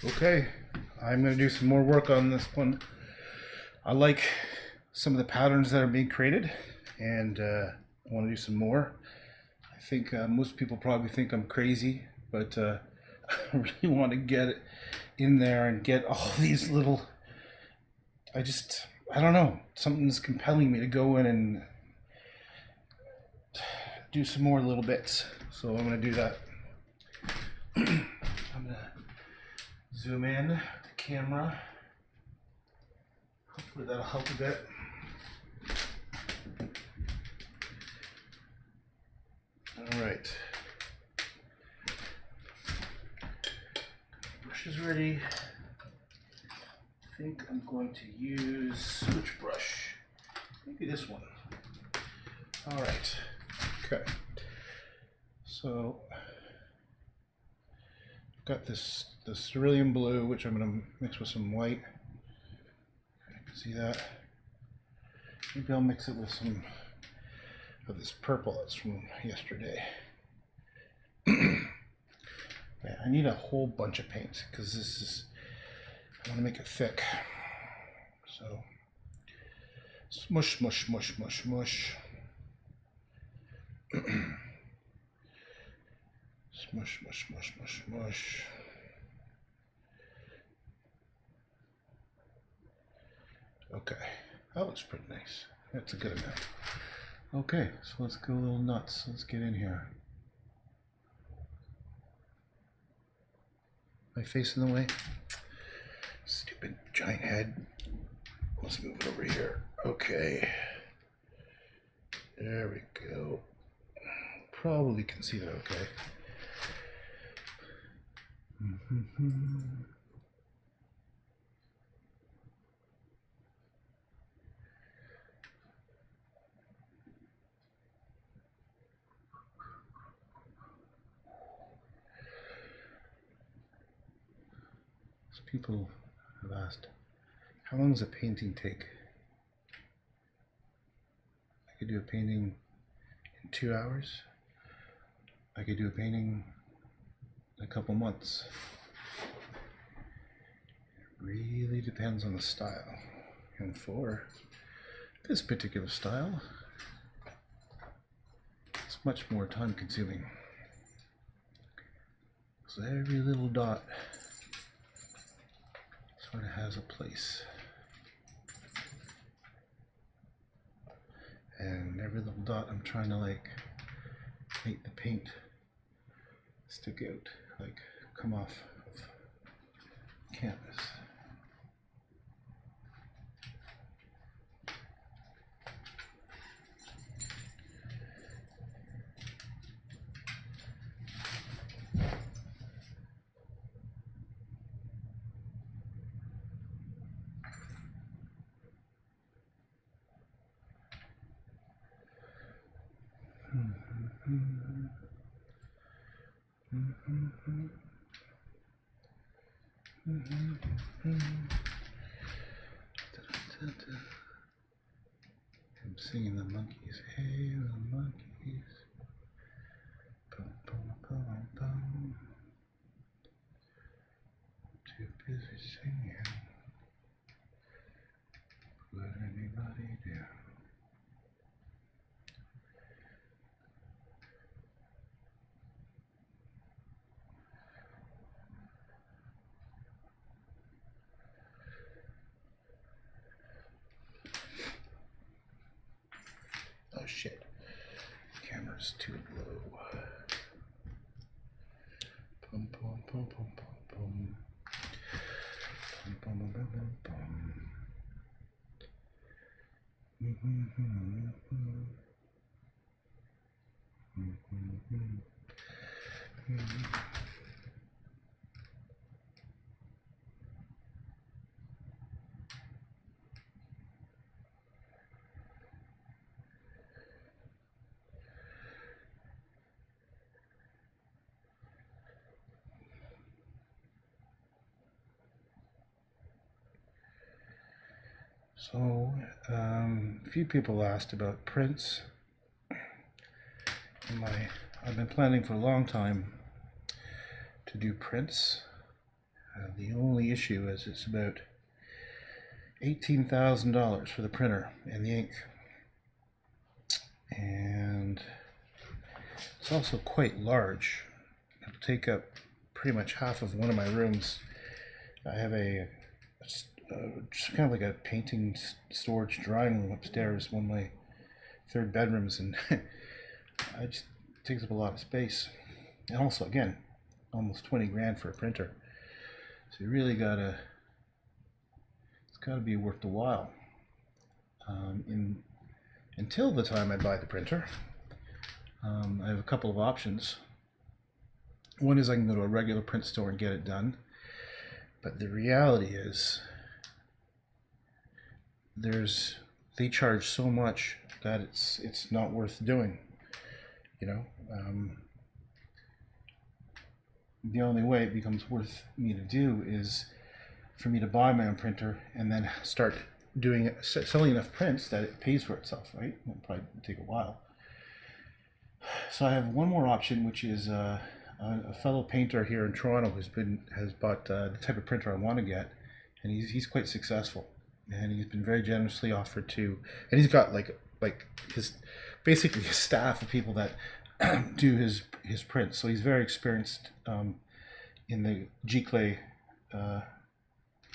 Okay, I'm going to do some more work on this one. I like some of the patterns that are being created, and I want to do some more. I think most people probably think I'm crazy, but I really want to get it in there and get all these little... I don't know. Something's compelling me to go in and do some more little bits. So I'm going to do that. I'm going to zoom in the camera. Hopefully that'll help a bit. All right. Brush is ready. I think I'm going to use which brush? Maybe this one. All right. Okay. So I've got this cerulean blue, which I'm going to mix with some white. You can see that. Maybe I'll mix it with some of this purple that's from yesterday. Yeah, I need a whole bunch of paint because I want to make it thick. So smush, smush, smush, smush, smush. Smush, smush, smush, smush, smush. Okay, that looks pretty nice. That's a good amount. Okay, so let's go a little nuts. Let's get in here. My face in the way? Stupid giant head. Let's move it over here. Okay. There we go. Probably can see that okay. People have asked, how long does a painting take? I could do a painting in 2 hours. I could do a painting in a couple months. It really depends on the style. And for this particular style, it's much more time consuming. So every little dot sort of has a place. And every little dot I'm trying to like make the paint stick out, like come off of canvas. I'm singing the monkeys. Hey, the monkeys. Bum, bum, bum, bum. Too busy singing. What anybody do? Oh shit. Camera's too low. Pum pum pum pum pum pum. Pum pum pum pum pum. So, a few people asked about prints. I've been planning for a long time to do prints. The only issue is it's about $18,000 for the printer and the ink. And it's also quite large. It'll take up pretty much half of one of my rooms. I have just kind of like a painting storage drying room upstairs, one of my third bedrooms, and it just takes up a lot of space. And also, again, almost 20 grand for a printer. So you really it's gotta be worth the while. Until the time I buy the printer, I have a couple of options. One is I can go to a regular print store and get it done. But the reality is, they charge so much that it's not worth doing. You know, the only way it becomes worth me to do is for me to buy my own printer and then start selling enough prints that it pays for itself. Right? It'll probably take a while. So I have one more option, which is a fellow painter here in Toronto has bought the type of printer I want to get, and he's quite successful, and he's been very generously offered to, and he's got like basically his staff of people that do his prints. So he's very experienced in the G-clay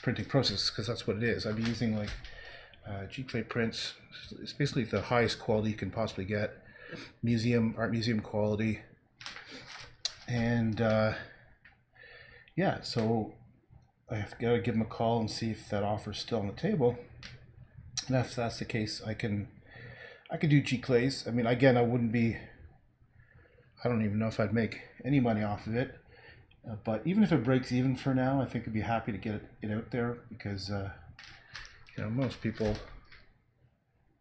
printing process, because that's what it is. I've been using like G-clay prints. It's basically the highest quality you can possibly get, art museum quality. And yeah, so I've got to give him a call and see if that offer's still on the table. And if that's the case, I can do G-clays. I mean, again, I don't even know if I'd make any money off of it. But even if it breaks even for now, I think I'd be happy to get it out there, because you know, most people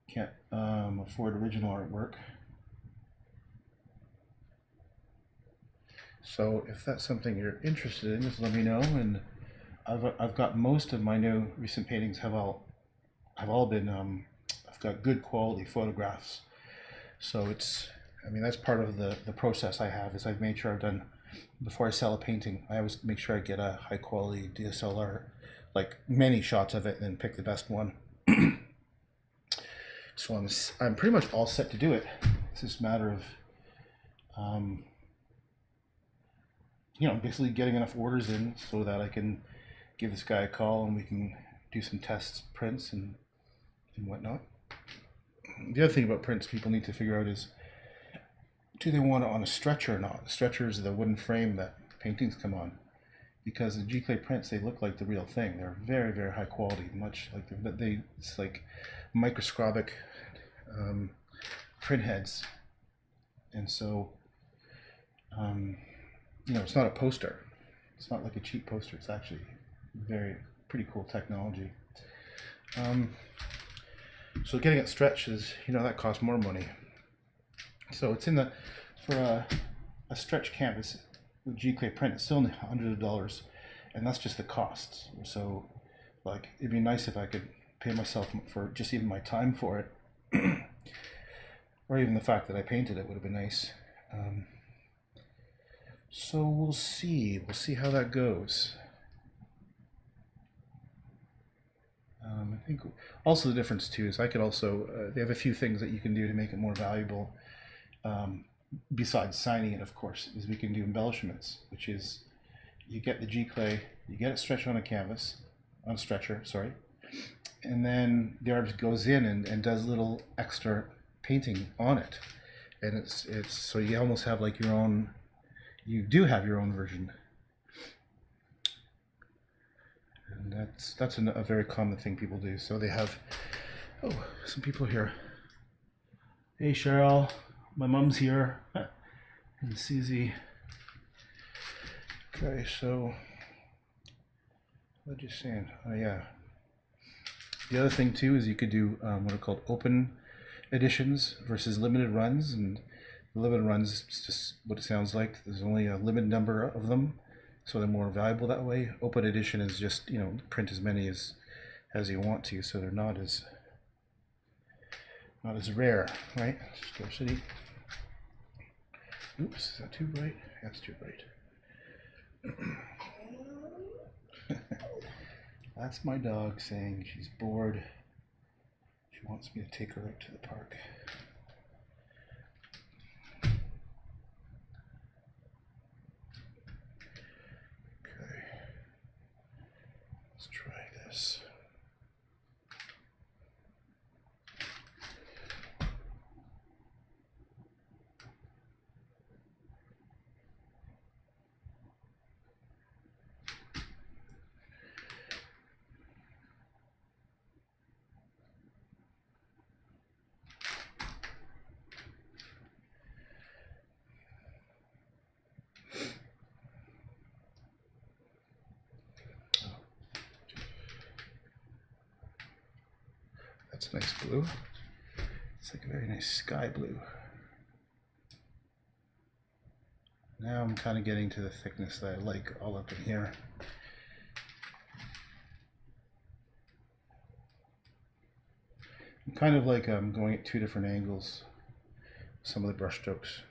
can't afford original artwork. So if that's something you're interested in, just let me know. And I've got most of my new recent paintings have all been I've got good quality photographs. So I mean, that's part of the process I have, is I've made sure I've done, before I sell a painting, I always make sure I get a high quality DSLR, like many shots of it, and then pick the best one. So I'm pretty much all set to do it. It's just a matter of you know, basically getting enough orders in so that I can give this guy a call and we can do some test prints and whatnot. The other thing about prints people need to figure out is, do they want it on a stretcher or not? The stretcher is the wooden frame that paintings come on, because the G-clay prints, they look like the real thing. They're very, very high quality, much like it's like microscopic print heads, and so you know, it's not a poster. It's not like a cheap poster. It's actually pretty cool technology. So getting it stretched is, you know, that costs more money. So it's for a stretch canvas with G-clay print, it's still hundreds of dollars, and that's just the costs. So like, it'd be nice if I could pay myself for just even my time for it, or even the fact that I painted it would have been nice. So we'll see how that goes. I think also the difference too is I could also, they have a few things that you can do to make it more valuable, besides signing it, of course, is we can do embellishments, which is you get the G-clay, you get it stretched on a stretcher, sorry, and then the artist goes in and does little extra painting on it, and it's so you almost have like your own. You do have your own version, and that's a very common thing people do. So they have, oh, some people here. Hey Cheryl, my mom's here, and Susie. Okay, so what are you saying? Oh yeah. The other thing too is you could do what are called open editions versus limited runs, and the limited runs is just what it sounds like. There's only a limited number of them, so they're more valuable that way. Open edition is just, you know, print as many as you want to, so they're not as rare, right? Scarcity. Oops, is that too bright? That's too bright. That's my dog saying she's bored. She wants me to take her out to the park. Okay, let's try this. That's a nice blue. It's like a very nice sky blue. Now I'm kind of getting to the thickness that I like all up in here. I'm kind of like going at two different angles with some of the brush strokes.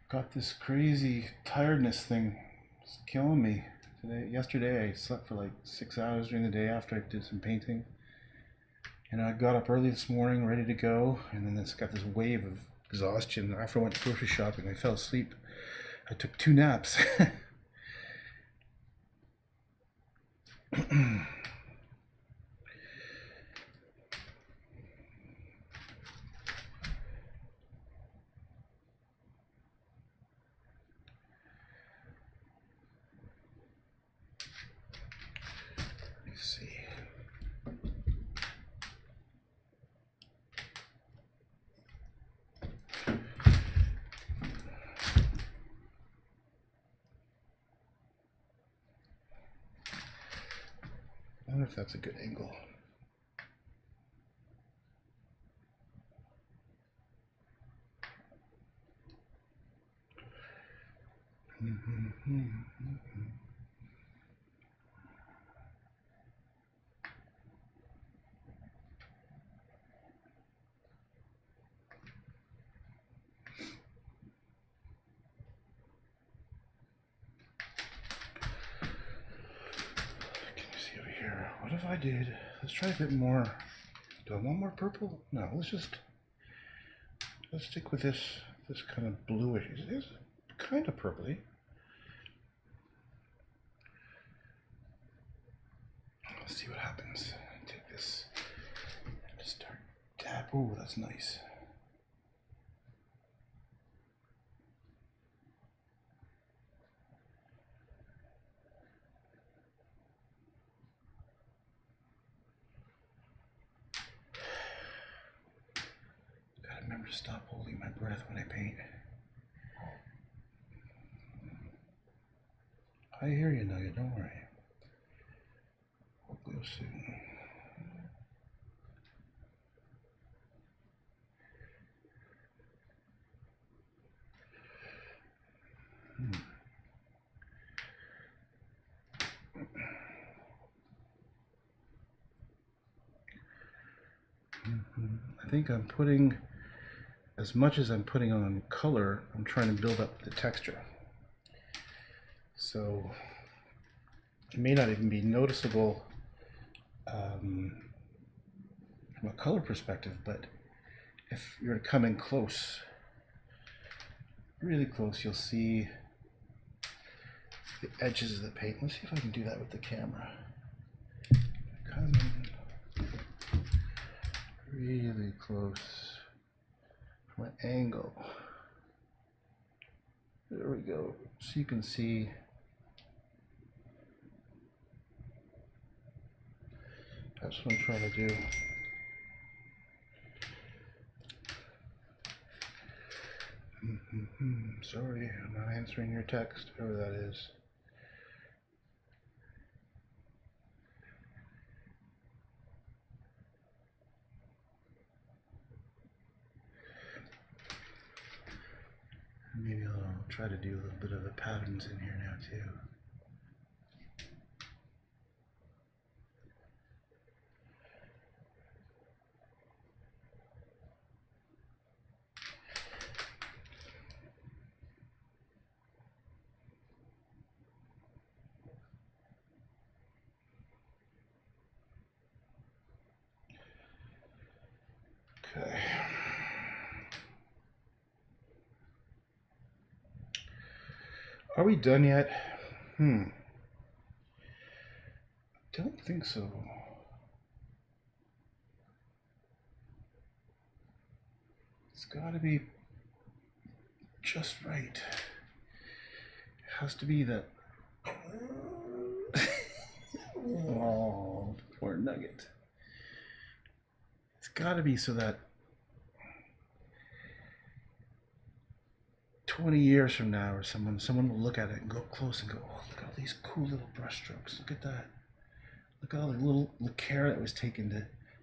Got this crazy tiredness thing. It's killing me. Yesterday I slept for like 6 hours during the day after I did some painting. And I got up early this morning, ready to go, and then it's got this wave of exhaustion. After I went grocery shopping, I fell asleep. I took 2 naps. Let's see. I wonder if that's a good angle. What if I did? Let's try a bit more. Do I want more purple? No, let's stick with this kind of bluish. It's kind of purpley. Let's see what happens. Take this and just start tap. Ooh, that's nice. Remember to stop holding my breath when I paint. I hear you, Nugget, don't worry. Hopefully soon. I think I'm putting, as much as I'm putting on color, I'm trying to build up the texture. So it may not even be noticeable from a color perspective, but if you're to come in close, really close, you'll see the edges of the paint. Let's see if I can do that with the camera. Come in really close from an angle. There we go. So you can see that's what I'm trying to do. Sorry, I'm not answering your text, whoever that is. Maybe I'll try to do a little bit of the patterns in here now too. Are we done yet? Don't think so. It's got to be just right. It has to be that. Oh, poor nugget. It's got to be so that 20 years from now or someone will look at it and go close and go, oh, look at all these cool little brush strokes. Look at that. Look at all the care that was taken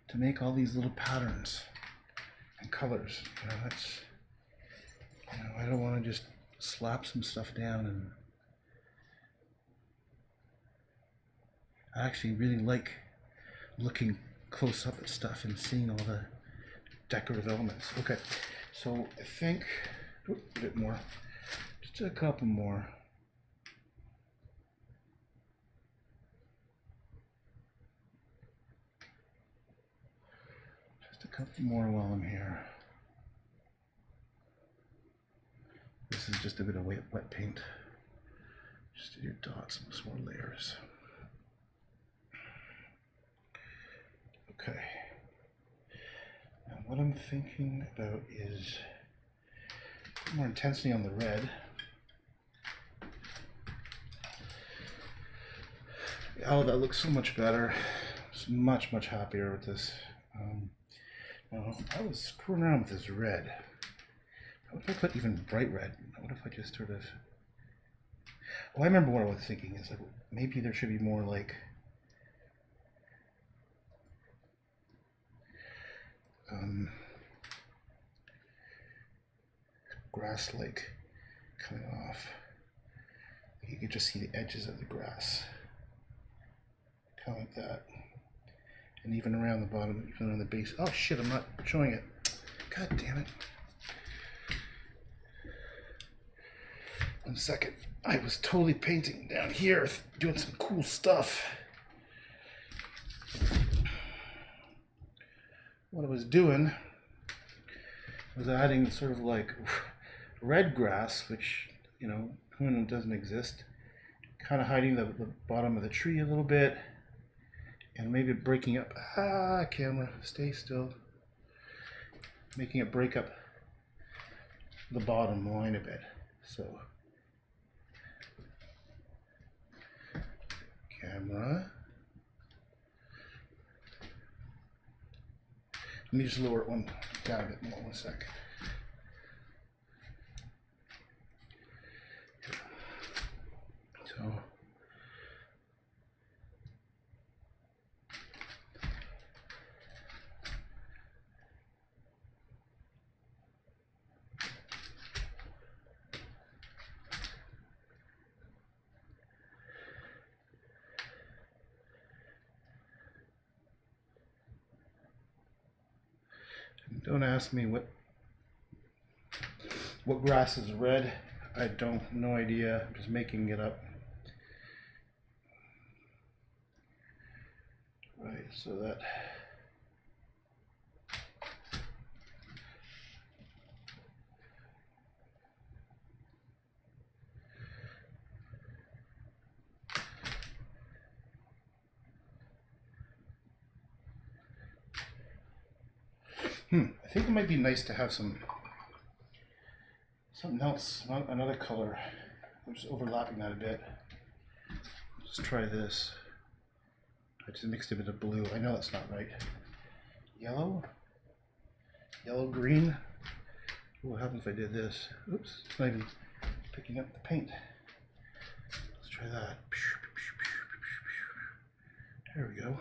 to make all these little patterns and colors. You know, that's, you know, I don't want to just slap some stuff down. And I actually really like looking close up at stuff and seeing all the decorative elements. Okay, so I think a bit more, just a couple more. Just a couple more while I'm here. This is just a bit of wet paint. Just do your dots and some more layers. Okay. Now what I'm thinking about is more intensity on the red. Oh, that looks so much better. It's much happier with this. Now, I was screwing around with this red. What if I put even bright red? What if I just sort of... Oh, I remember what I was thinking is like maybe there should be more like grass like coming off. You can just see the edges of the grass. Kind of like that. And even around the bottom, even on the base. Oh shit, I'm not showing it. God damn it. 1 second. I was totally painting down here, doing some cool stuff. What I was doing was adding sort of like red grass, which, you know, doesn't exist. Kind of hiding the bottom of the tree a little bit. And maybe breaking up, camera, stay still. Making it break up the bottom line a bit. So, camera. Let me just lower it one down a bit more, 1 sec. So, don't ask me what grass is red. I don't, no idea. I'm just making it up. Right, so that I think it might be nice to have something else, another color. I'm just overlapping that a bit. Let's try this. I just mixed a bit of blue. I know that's not right. Yellow? Yellow, green? What happens if I did this? Oops, it's not even picking up the paint. Let's try that. There we go.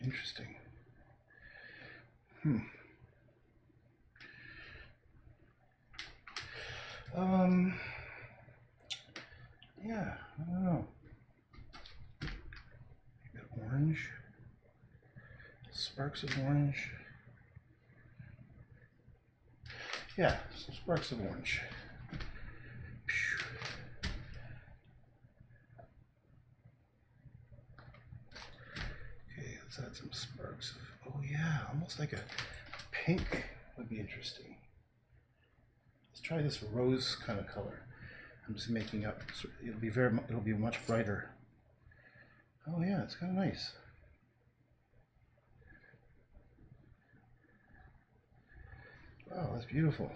Interesting. Yeah, I don't know. Orange. Sparks of orange. Yeah, some sparks of orange. Okay, let's add some sparks of, oh yeah, almost like a pink would be interesting. Let's try this rose kind of color. I'm just making up. It'll be much brighter. Oh yeah, it's kind of nice. Wow, that's beautiful.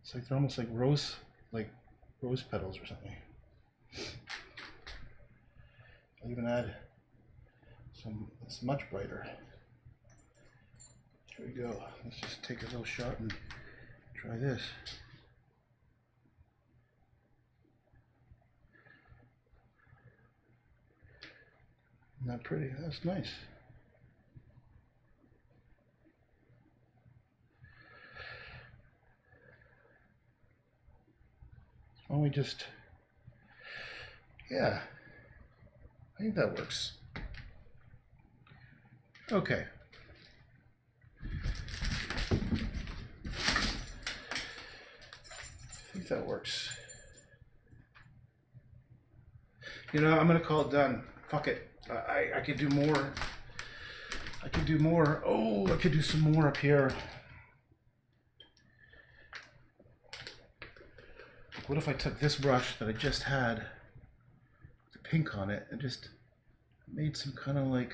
It's like they're almost like rose petals or something. I'll even add some. It's much brighter. Here we go. Let's just take a little shot and try this. Isn't that pretty? That's nice. Why don't we just, yeah, I think that works. Okay. I think that works. You know, I'm gonna call it done. Fuck it. I could do more. I could do more. Oh, I could do some more up here. What if I took this brush that I just had, the pink on it, and just made some kind of like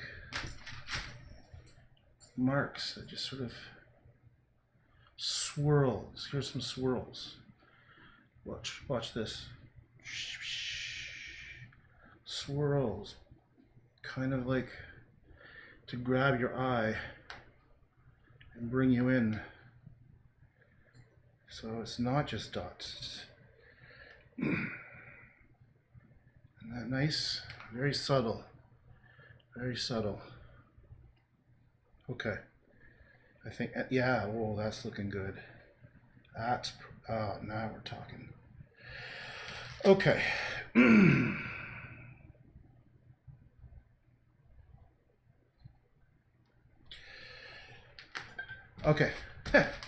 marks that just sort of swirls. Here's some swirls. Watch this. Swirls. Kind of like to grab your eye and bring you in. So it's not just dots. Isn't that nice? Very subtle. Very subtle. Okay. I think, yeah, oh, that's looking good. That's, now we're talking. Okay. Okay.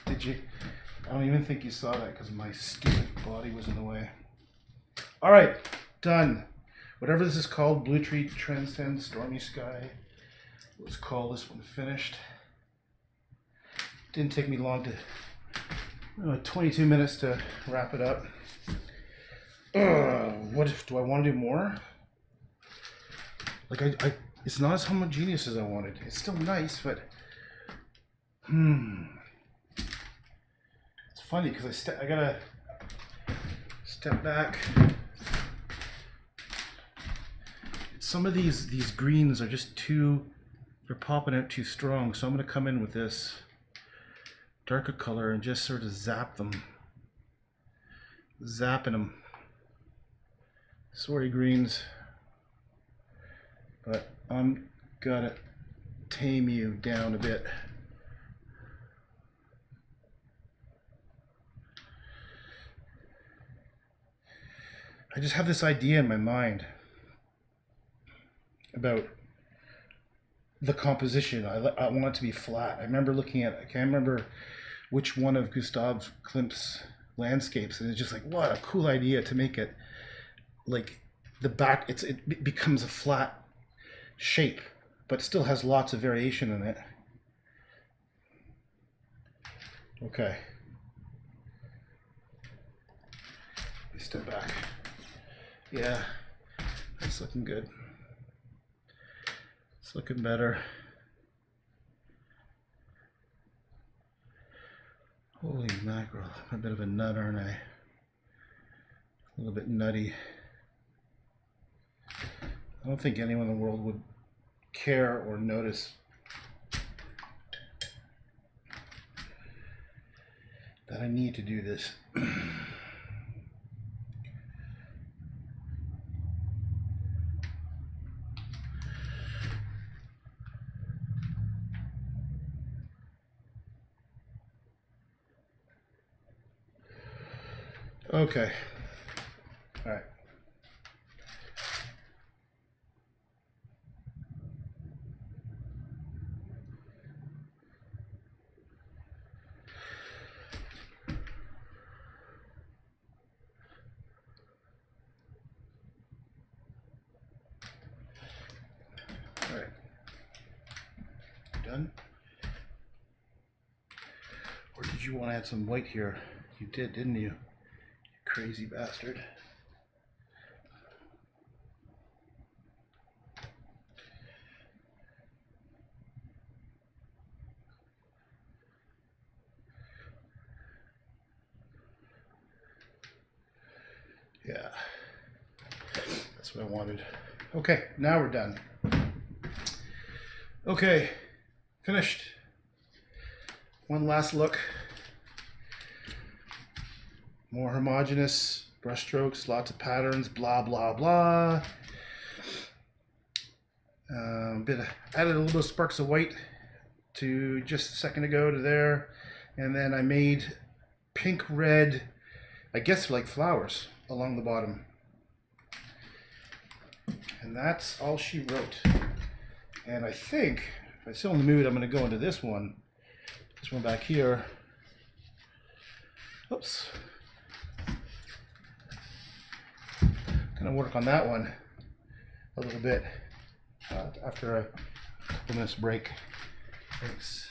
Did you? I don't even think you saw that because my stupid body was in the way. All right, done. Whatever this is called, Tree Transcends Stormy Sky. Let's call this one finished. Didn't take me long to, 22 minutes to wrap it up. What if, do I want to do more? Like it's not as homogeneous as I wanted. It's still nice, but it's funny because I gotta step back. Some of these greens are just too, they're popping out too strong. So I'm gonna come in with this darker color and just sort of zap them. Zapping them. Sorry, greens, but I'm gonna tame you down a bit. I just have this idea in my mind about the composition. I want it to be flat. I remember looking at, I can't remember which one of Gustav Klimt's landscapes, and it's just like, what a cool idea to make it like the back, it becomes a flat shape, but still has lots of variation in it. Okay. Let me step back. Yeah, that's looking good. It's looking better. Holy mackerel, I'm a bit of a nut, aren't I? A little bit nutty. I don't think anyone in the world would care or notice that I need to do this. Okay. All right. All right. Done? Or did you want to add some white here? You did, didn't you? crazy bastard. Yeah, that's what I wanted. Okay, now we're done. Okay, finished. One last look. More homogeneous brushstrokes, lots of patterns, blah, blah, blah. Added a little bit of sparks of white to just a second ago to there. And then I made pink, red, I guess like flowers along the bottom. And that's all she wrote. And I think, if I'm still in the mood, I'm going to go into this one back here. Oops. Going to work on that one a little bit after a couple minutes break. Thanks.